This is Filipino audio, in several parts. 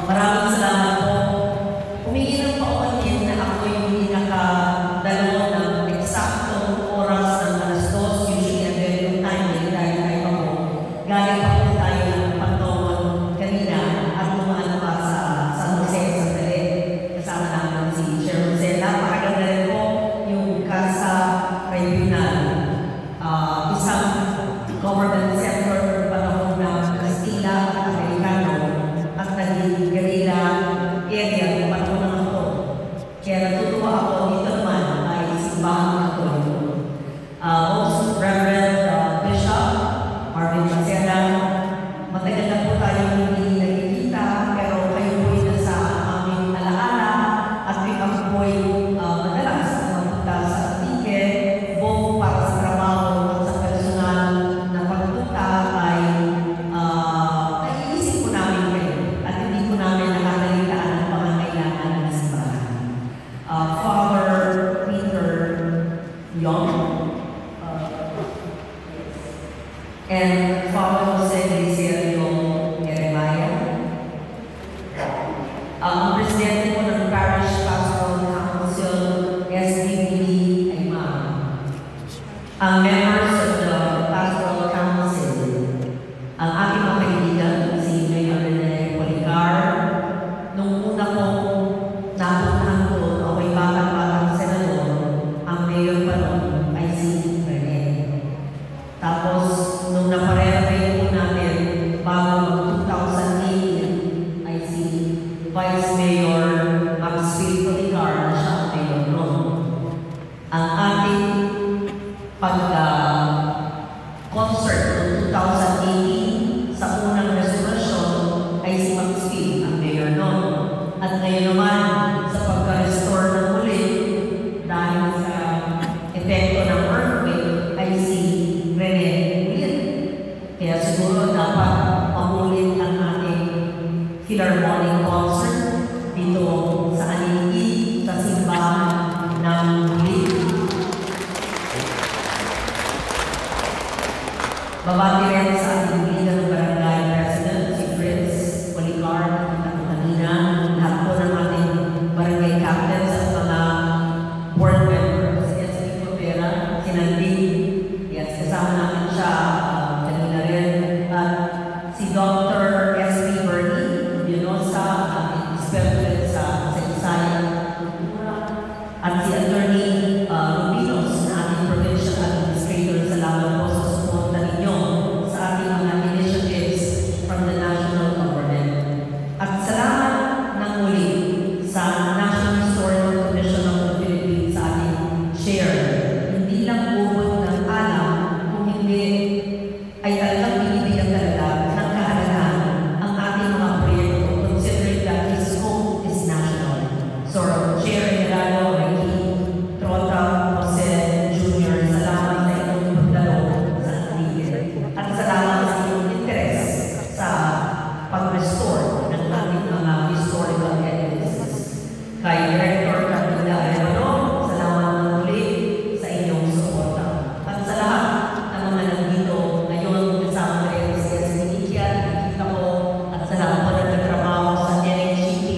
Maraming salamat po. Humingi ng paumanhin na ako yung pinakadalo ng eksaktong oras ng alas 2, usually at very timely dahil tayo pa po. Galing pa po tayo ng Panginoon kanina at lumaan pa sa San Jose, Sandali. Kasama namin si Chair Jose. Napakaganda rin po yung Casa Tribunal. Isang government sector panahon ng Kastila at Amerikano at naging guerrilla area ng panahon ng ako. Kaya natutuwa ako dito naman ay simbahan ako. Most Reverend Bishop Marvin Maceda, matagal na po tayo hindi nagkikita pero kayo po'y nasa aming alaala at may kami po'y madalas na mapunta sa Antique, both para sa trabaho at sa personal na pagpunta ay naiisip po namin kayo at hindi po namin nakakalitaan ang pangangailangan ng simbahan. Father Peter Young and Father Jose Licerio Jeremiah. Ang presidente po ng Parish Pastoral Council, SDB, ay ma'am. Ang members of the Pastoral Council, ang aking mga kaibigan, si Mayor Rene Policar. Nung una ko napuntahan ko, ako'y batang-batang senador, ang mayor pa noon ay si Rene. Tapos, nung naparenovate po natin, bago 2008, ay si Vice Mayor Maxfield Policar na siya ang mayor noon. Ang ating pag-concert noong 2018 sa unang restoration ay si Maxfield ang mayor noon. At ngayon naman, sa pagka-restore ng muli, dahil sa epekto ng earthquake, ay si Rene ulit. Kaya siguro dapat pamulit ang ating Philharmonic concert dito sa Aniki, sa simbahan ng muli. Babati rin sa ating leader ng barangay president, si Prince Policar, at kanina, lahat po ng ating barangay captains at mga board members. Yes, si Copera, si Nandi, yes, kasama namin siya kanina rin. At si Dr. S.P. Bernie, Dionosa, ating specialist sa Saysay Kultura, at si Attorney Rubinos, na ating provincial administrator. Salamat po sa suporta ninyo sa ating mga initiatives from the national government. At salamat ng muli sa National Historical Commission of the Philippines sa ating share. Hindi lang ubod ng alam, kung hindi ay talagang binibigyan talaga ng kahalagahan ang ating mga proyekto, considering that this scope is national. So, Chair Gerardo, Ricky, Trota, Jose Jr., salamat sa inyong pagdalo sa Antique. At salamat sa inyong interes sa pag-restore ng ating mga historical edifices. Kay Director Camila Arevalo, salamat ng muli sa inyong suporta. At sa lahat ng mga nandito ngayon, kasama rin si SDB, nakikita ko, at sa lahat po na nagtrabaho sa NHCP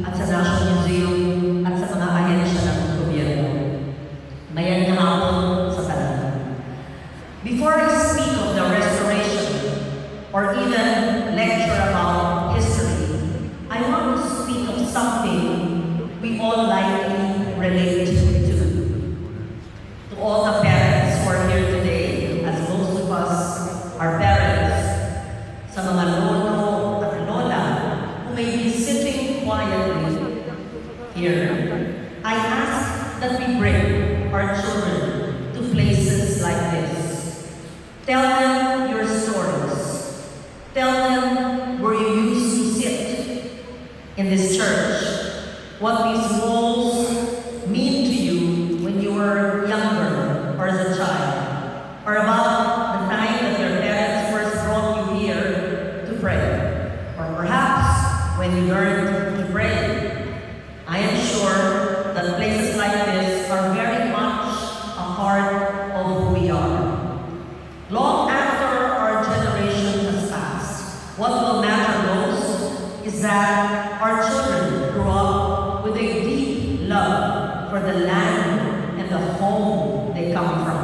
at sa National Museum at sa mga ahensya ng gobyerno. Mayan na hapon sa talan. Before I speak of the restoration or even lecture about history, I want to speak of something we all likely relate to. To all the parents who are here today, as most of us are parents, sa mga lolo at lola who may be sitting quietly here, I ask that we bring our children to places like this. Tell them your stories. Tell them where you used to sit in this church, what these walls mean to you when you were younger or as a child, or about the time that your parents first brought you here to pray, or perhaps when you learned to pray. I am sure that places like this are very much a part of who we are. Long after our generation has passed, what will matter most is is that our children grow up with a deep love for the land and the home they come from.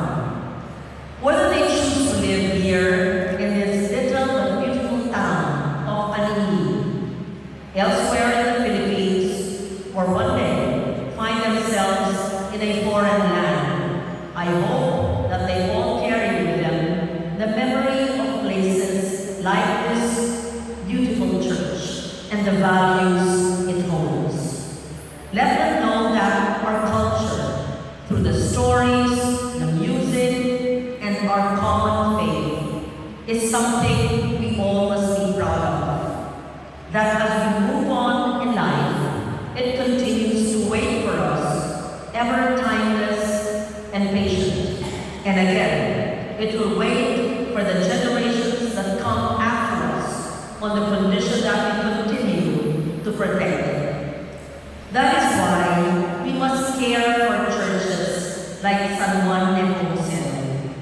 Whether they choose to live here in this little but beautiful town of Anini, elsewhere in the Philippines, or one day find themselves in a foreign land, I hope that they all carry with them the memory of places like this beautiful church and the values it holds. Let them know that our culture, through the stories, the music, and our common faith, is something we all must be proud of. That as we move on in life, it continues to wait for us, ever timeless and patient. And again, it will wait for the generations that come after us on the condition that we continue to protect it. That is why we must care for churches like San Juan Nepomuceno.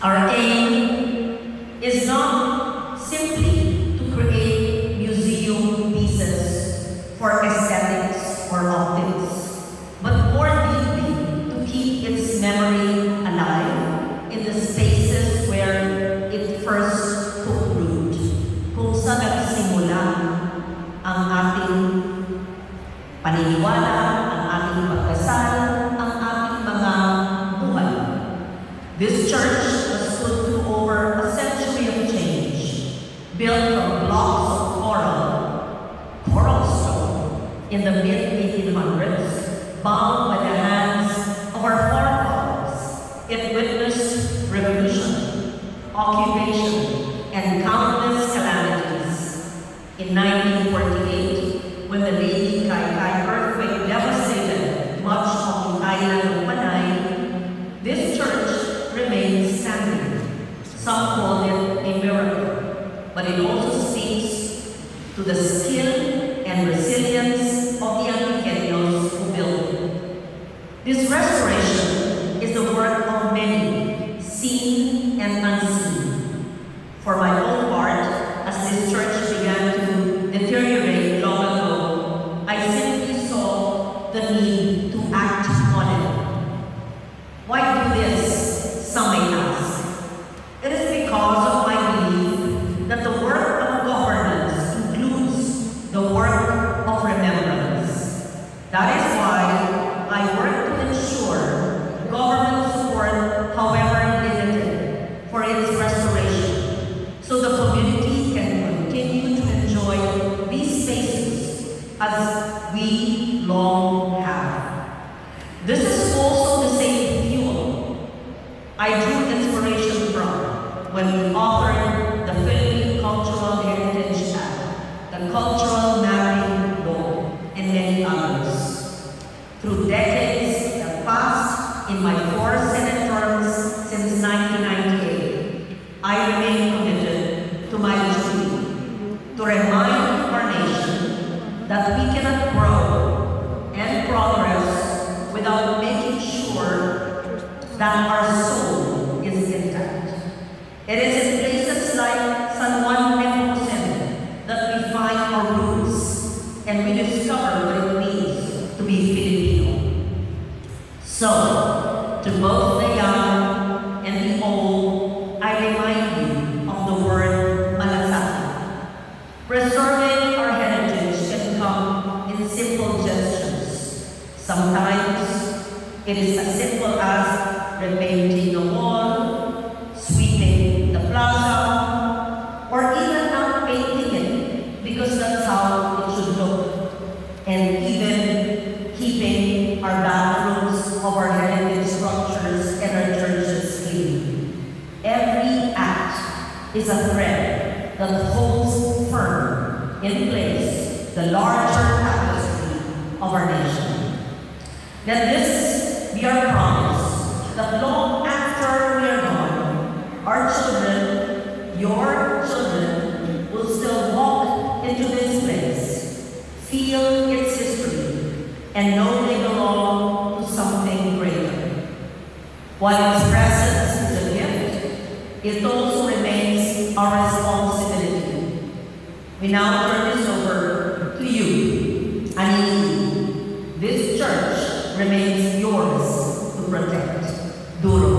Our aim is not simply to create museum pieces for aesthetics or optics, but more deeply to keep its memory alive in the spaces where it first took root, kung saan nagsimula ang ating paniniwala, ang ating pagdasal, ang ating mga buhay. This church was put through over a century of change, built from blocks of coral stone in the mid-1800s, bound by the hands of our forefathers. It witnessed revolution, occupation, and countless calamities. In 1948, when the Lady Kai earthquake devastated much of the island of Panay, this church remained standing. Some call it a miracle, but it also speaks to the skill and resilience of the Antiqueños who built it. This restoration is the work of many, seen and unseen. For my own part, as this church began to deteriorate long ago, I simply saw the need to act on it. Why do this? Some may ask. It is because of my belief that the work of governance includes the work of remembrance. That is why I work to ensure government support, however limited, for its restoration, so the community can continue to enjoy these spaces as we long have. This is also the same fuel I drew inspiration from when we authored the Philippine Cultural Heritage Act, the Cultural Mapping Law, and many others. Through decades that passed in my 4 Senate terms since 1998, I remain committed to my duty to remind our nation that we cannot grow and progress without making sure that our soul is intact. It is in places like San Juan Nepomuceno that we find our roots and we discover what it means to be Filipino. So, to both the young and the old, I remind you of the word malasakit. Preserving our heritage can come in simple gestures. Sometimes, it is as simple as repainting the wall, sweeping the plaza, or even not painting it because that's how it should look. And even keeping our bathrooms of our heritage structures and our churches clean. Every act is a thread that holds firm in place the larger tapestry of our nation. Let this be our promise that long after we are gone, our children, your children, will still walk into this place, feel its history, and know they belong to something greater. While its presence is a gift, it also remains our responsibility. We now turn this over you, Anini, this church remains yours to protect. Duro.